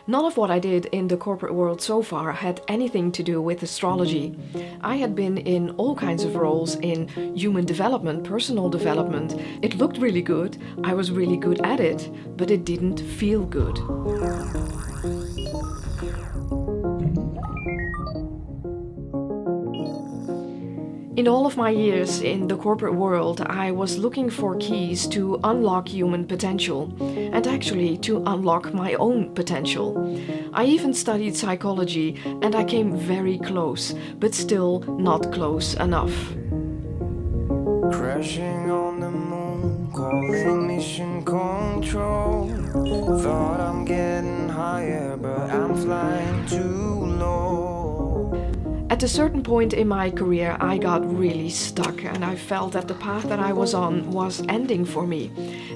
None of what I did in the corporate world so far had anything to do with astrology. I had been in all kinds of roles in human development, personal development. It looked really good, I was really good at it, but it didn't feel good. In all of my years in the corporate world, I was looking for keys to unlock human potential, and actually to unlock my own potential. I even studied psychology, and I came very close, but still not close enough. Crashing on the moon, calling mission control. Thought I'm getting higher, but I'm flying too low. At a certain point in my career, I got really stuck and I felt that the path that I was on was ending for me.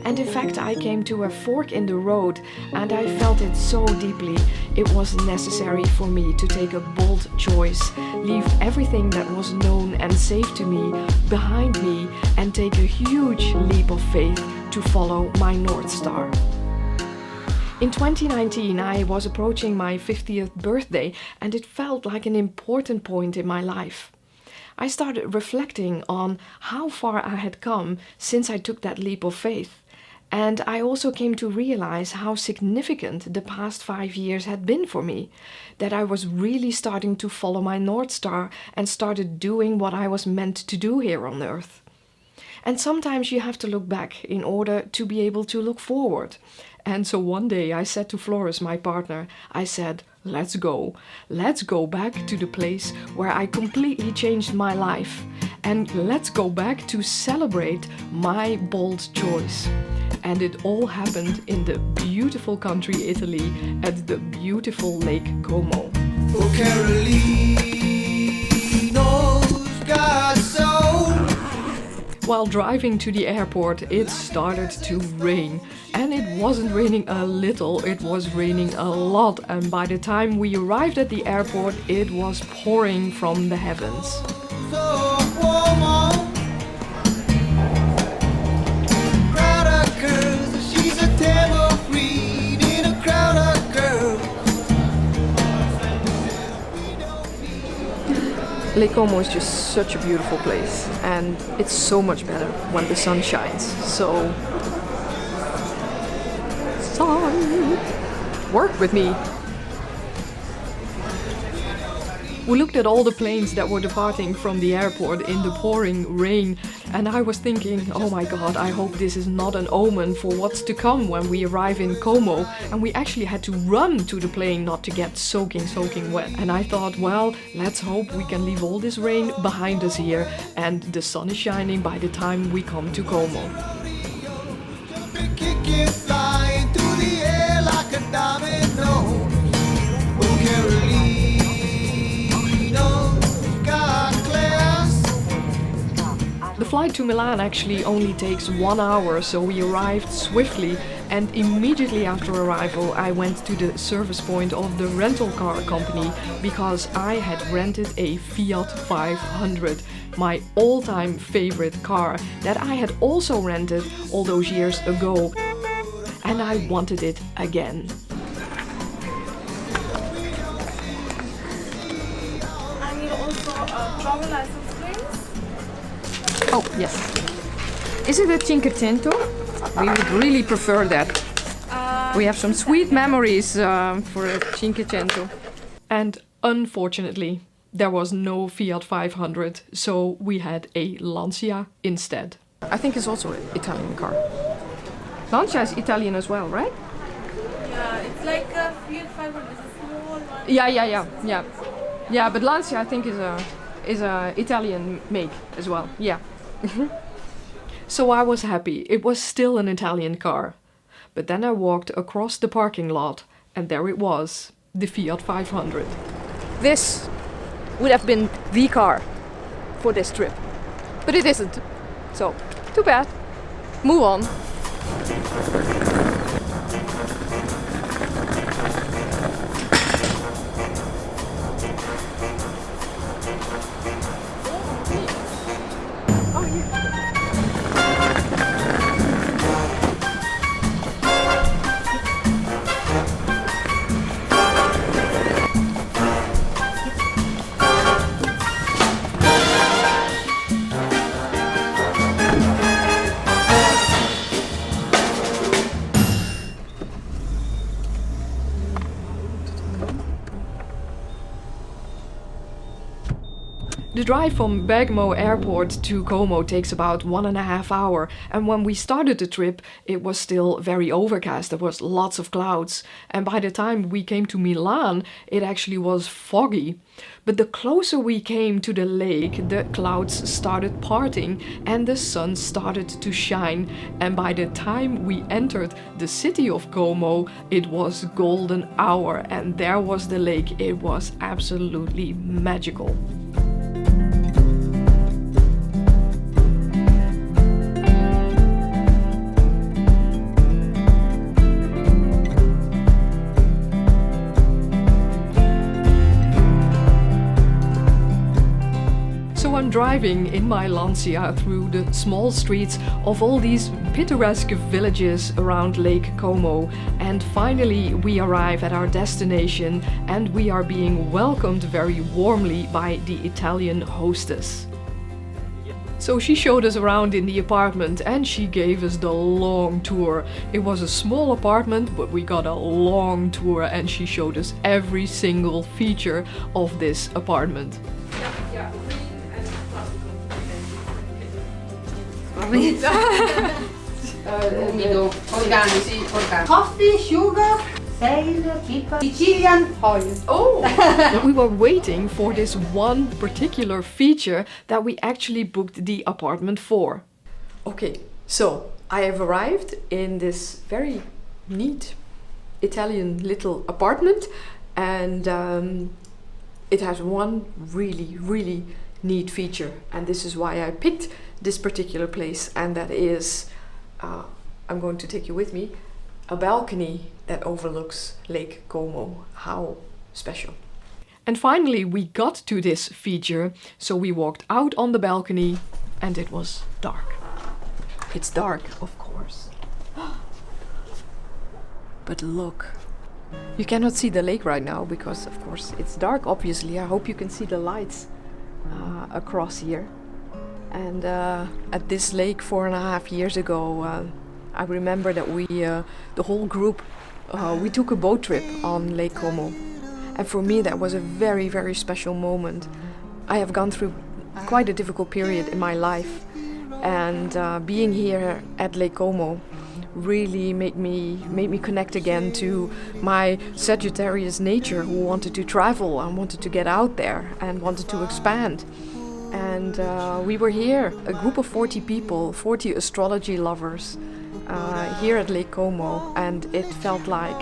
And in fact, I came to a fork in the road and I felt it so deeply. It was necessary for me to take a bold choice, leave everything that was known and safe to me behind me and take a huge leap of faith to follow my Northstar. In 2019, I was approaching my 50th birthday and it felt like an important point in my life. I started reflecting on how far I had come since I took that leap of faith. And I also came to realize how significant the past 5 years had been for me. That I was really starting to follow my North Star and started doing what I was meant to do here on Earth. And sometimes you have to look back in order to be able to look forward. And so one day I said to Florus, my partner, I said, let's go. Let's go back to the place where I completely changed my life. And let's go back to celebrate my bold choice. And it all happened in the beautiful country Italy at the beautiful Lake Como. Oh, Carolino's got soul. While driving to the airport, it started to rain. And it wasn't raining a little, it was raining a lot. And by the time we arrived at the airport, it was pouring from the heavens. Lake Como is just such a beautiful place, and it's so much better when the sun shines. So, sun, work with me. We looked at all the planes that were departing from the airport in the pouring rain, and I was thinking, oh my god, I hope this is not an omen for what's to come when we arrive in Como. And we actually had to run to the plane not to get soaking wet. And I thought, well, let's hope we can leave all this rain behind us here and the sun is shining by the time we come to Como. The flight to Milan actually only takes 1 hour, so we arrived swiftly, and immediately after arrival I went to the service point of the rental car company because I had rented a Fiat 500, my all-time favorite car that I had also rented all those years ago, and I wanted it again. I need also a travel license, please. Oh, yes. Is it a Cinquecento? We would really prefer that. We have some sweet memories for a Cinquecento. And unfortunately, there was no Fiat 500, so we had a Lancia instead. I think it's also an Italian car. Lancia is Italian as well, right? Yeah, it's like a Fiat 500, it's a small one. Yeah. Yeah, but Lancia I think is a Italian make as well. Yeah. So I was happy. It was still an Italian car. But then I walked across the parking lot and there it was, the Fiat 500. This would have been the car for this trip. But it isn't. So, too bad. Move on. The drive from Bergamo Airport to Como takes about 1.5 hours, and when we started the trip it was still very overcast, there was lots of clouds, and by the time we came to Milan it actually was foggy. But the closer we came to the lake, the clouds started parting and the sun started to shine, and by the time we entered the city of Como it was golden hour, and there was the lake. It was absolutely magical. So I'm driving in my Lancia through the small streets of all these picturesque villages around Lake Como, and finally we arrive at our destination and we are being welcomed very warmly by the Italian hostess. So she showed us around in the apartment and she gave us the long tour. It was a small apartment, but we got a long tour and she showed us every single feature of this apartment. Organici, organic. Coffee, sugar, sale, pepper, Sicilian oil. Oh! We were waiting for this one particular feature that we actually booked the apartment for. Okay, so I have arrived in this very neat Italian little apartment, and it has one really neat feature, and this is why I picked this particular place, and that is, I'm going to take you with me, a balcony that overlooks Lake Como. How special. And finally we got to this feature, so we walked out on the balcony and it was dark. It's dark, of course. But look, you cannot see the lake right now because of course it's dark, obviously. I hope you can see the lights across here. And at this lake 4.5 years ago, I remember that we, the whole group, we took a boat trip on Lake Como. And for me that was a very special moment. I have gone through quite a difficult period in my life, and being here at Lake Como really made me connect again to my Sagittarius nature, who wanted to travel and wanted to get out there and wanted to expand. And we were here, a group of 40 people, 40 astrology lovers, here at Lake Como, and it felt like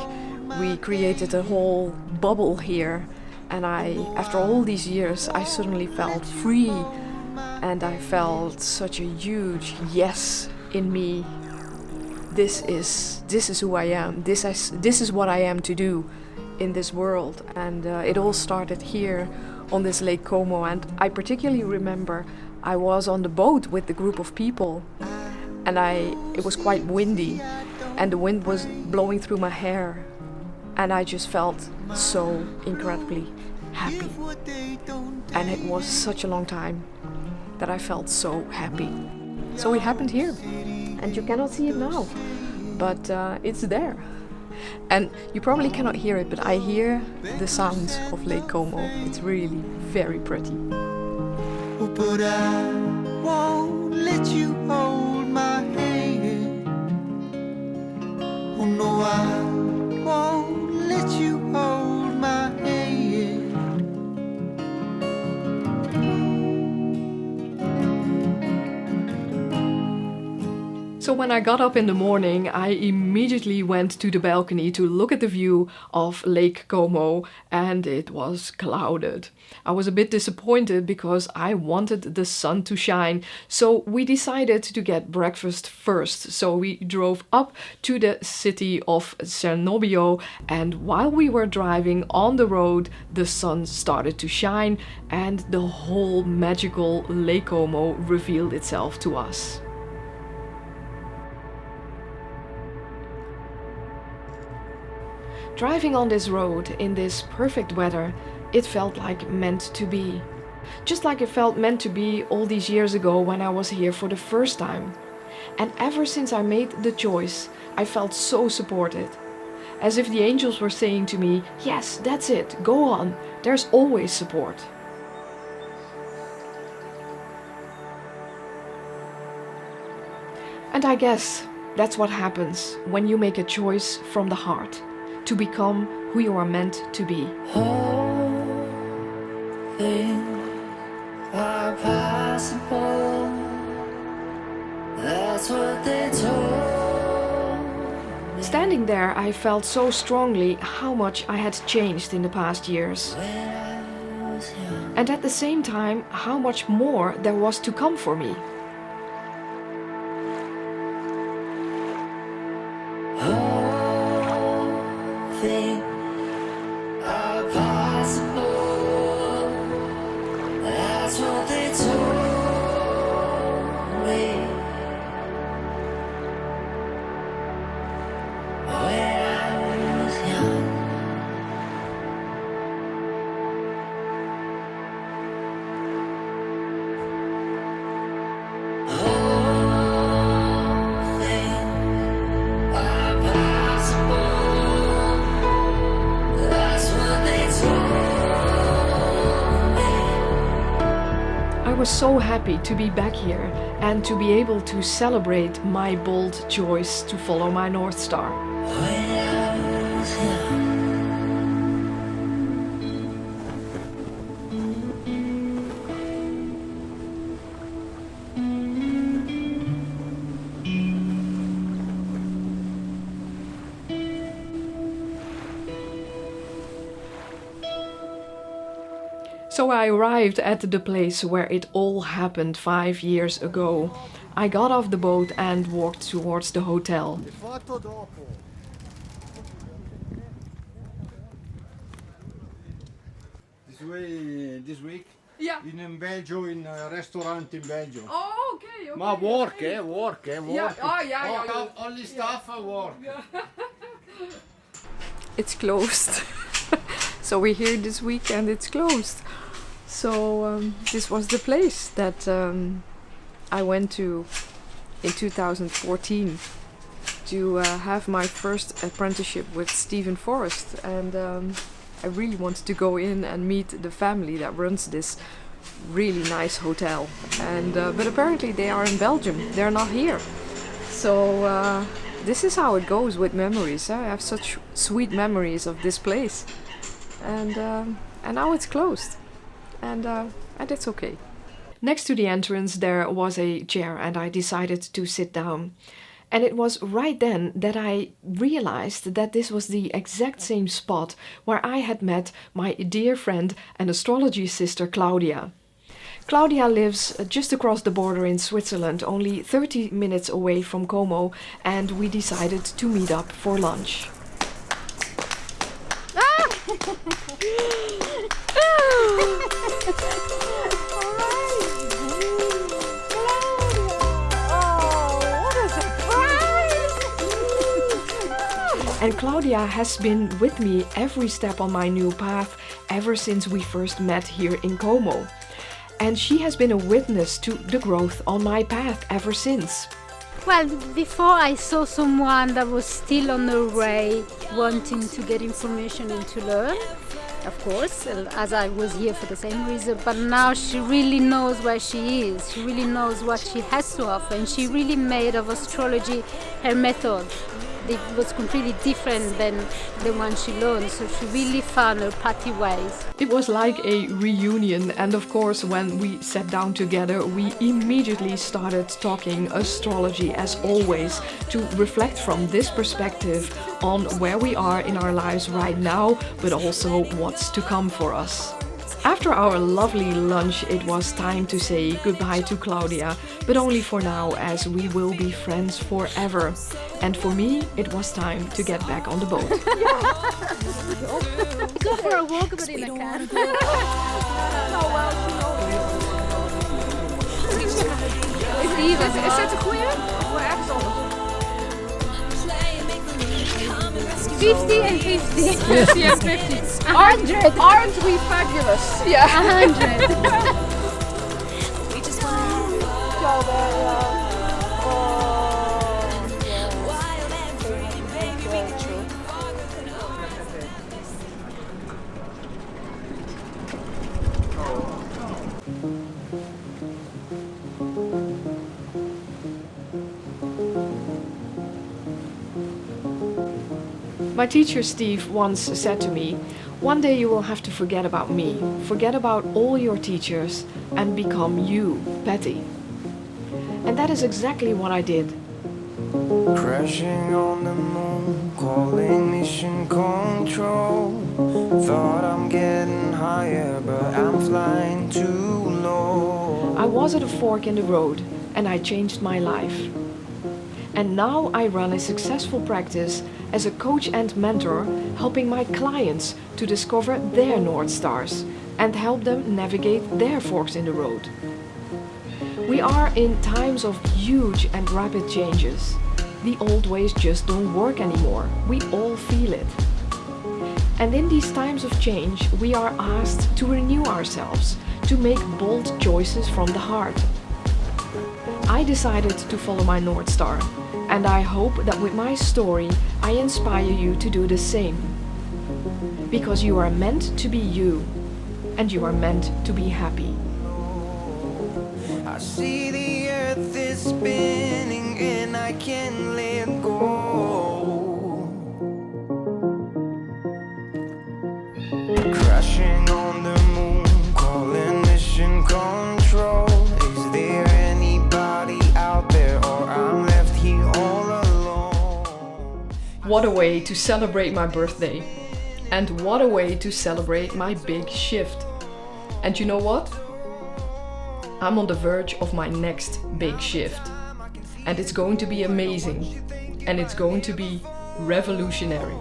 we created a whole bubble here. And after all these years, I suddenly felt free, and I felt such a huge yes in me. This is who I am. This is what I am to do in this world. And it all started here on this Lake Como, and I particularly remember I was on the boat with the group of people, and it was quite windy, and the wind was blowing through my hair, and I just felt so incredibly happy. And it was such a long time that I felt so happy. So it happened here, and you cannot see it now, but it's there. And you probably cannot hear it, but I hear the sounds of Lake Como. It's really very pretty. But I won't let you hold my hand. Oh no, I won't let you hold my hand. So when I got up in the morning, I immediately went to the balcony to look at the view of Lake Como, and it was clouded. I was a bit disappointed because I wanted the sun to shine, so we decided to get breakfast first. So we drove up to the city of Cernobbio, and while we were driving on the road, the sun started to shine and the whole magical Lake Como revealed itself to us. Driving on this road in this perfect weather, it felt like meant to be. Just like it felt meant to be all these years ago when I was here for the first time. And ever since I made the choice, I felt so supported. As if the angels were saying to me, yes, that's it, go on, there's always support. And I guess that's what happens when you make a choice from the heart to become who you are meant to be. All things are possible. That's what they told me. Standing there, I felt so strongly how much I had changed in the past years. When I was young. And at the same time, how much more there was to come for me. All things are possible. That's what they told me. When I was young. All things are possible. That's what they told me. I was so happy to be back here and to be able to celebrate my bold choice to follow my North Star. When I was young. So I arrived at the place where it all happened 5 years ago. I got off the boat and walked towards the hotel. This week Yeah. in Belgium, in a restaurant in Belgium. Oh, okay. Ma work. Yeah. Oh, yeah. Only staff work. It's closed. So we're here this week and it's closed. So this was the place that I went to in 2014 to have my first apprenticeship with Stephen Forrest, and I really wanted to go in and meet the family that runs this really nice hotel. And but apparently they are in Belgium. They're not here. So this is how it goes with memories. I have such sweet memories of this place, and now it's closed, and it's okay. Next to the entrance there was a chair, and I decided to sit down. And it was right then that I realized that this was the exact same spot where I had met my dear friend and astrology sister Claudia. Claudia lives just across the border in Switzerland, only 30 minutes away from Como, and we decided to meet up for lunch. And Claudia has been with me every step on my new path ever since we first met here in Como. And she has been a witness to the growth on my path ever since. Well, before I saw someone that was still on the way, wanting to get information and to learn, of course, as I was here for the same reason, but now she really knows where she is. She really knows what she has to offer, and she really made of astrology her method. It was completely different than the one she learned, so she really found her party ways. It was like a reunion, and of course when we sat down together we immediately started talking astrology as always, to reflect from this perspective on where we are in our lives right now, but also what's to come for us. After our lovely lunch, it was time to say goodbye to Claudia, but only for now, as we will be friends forever. And for me, it was time to get back on the boat. Go for a walk, but in a car. Is het een goeie? Voor ergens anders. 50 and 50. 50 and 50. 100. Aren't we fabulous? Yeah. 100. My teacher Steve once said to me, "One day you will have to forget about me, forget about all your teachers, and become you, Patty." And that is exactly what I did. Crashing on the moon, calling mission control. Thought I'm getting higher, but I'm flying too low. I was at a fork in the road, and I changed my life. And now I run a successful practice as a coach and mentor, helping my clients to discover their North Stars and help them navigate their forks in the road. We are in times of huge and rapid changes. The old ways just don't work anymore. We all feel it. And in these times of change, we are asked to renew ourselves, to make bold choices from the heart. I decided to follow my North Star, and I hope that with my story, I inspire you to do the same. Because you are meant to be you, and you are meant to be happy. I see the earth is spinning and I can't let go. Crashing on the moon, calling mission control. Is there anybody out there, or I'm left here all alone? What a way to celebrate my birthday. And what a way to celebrate my big shift. And you know what? I'm on the verge of my next big shift. And it's going to be amazing. And it's going to be revolutionary.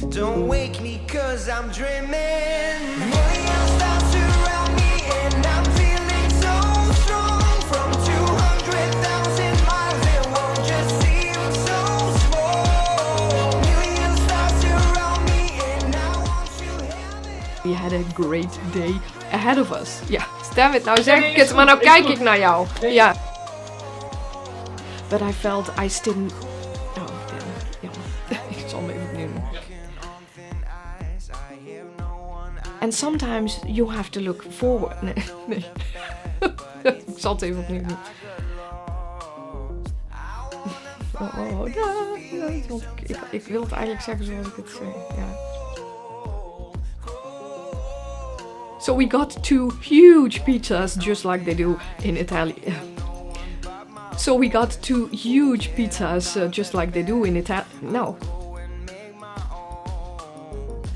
Don't wake me 'cause I'm dreaming. Millions stars surround me and I'm feeling so strong. From 200,000 miles it won't just seem so small. Millions stars surround me and I want you heaven. We had a great day ahead of us. Ja, damn it, nou zeg ik het, maar nou kijk ik naar jou. Ja. But I felt I still... Oh, damn. Ja. Ik zal hem even opnieuw doen. And sometimes you have to look forward. Nee, nee. Ik zal het even opnieuw doen. Ik wil het eigenlijk zeggen zoals ik het zeg. Ja. So we got 2 huge pizzas, just like they do in Italy. So we got 2 huge pizzas, just like they do in Italy. No.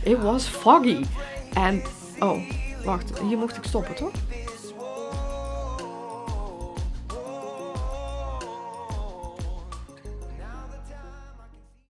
It was foggy. And, oh, wacht, hier mocht ik stoppen, toch?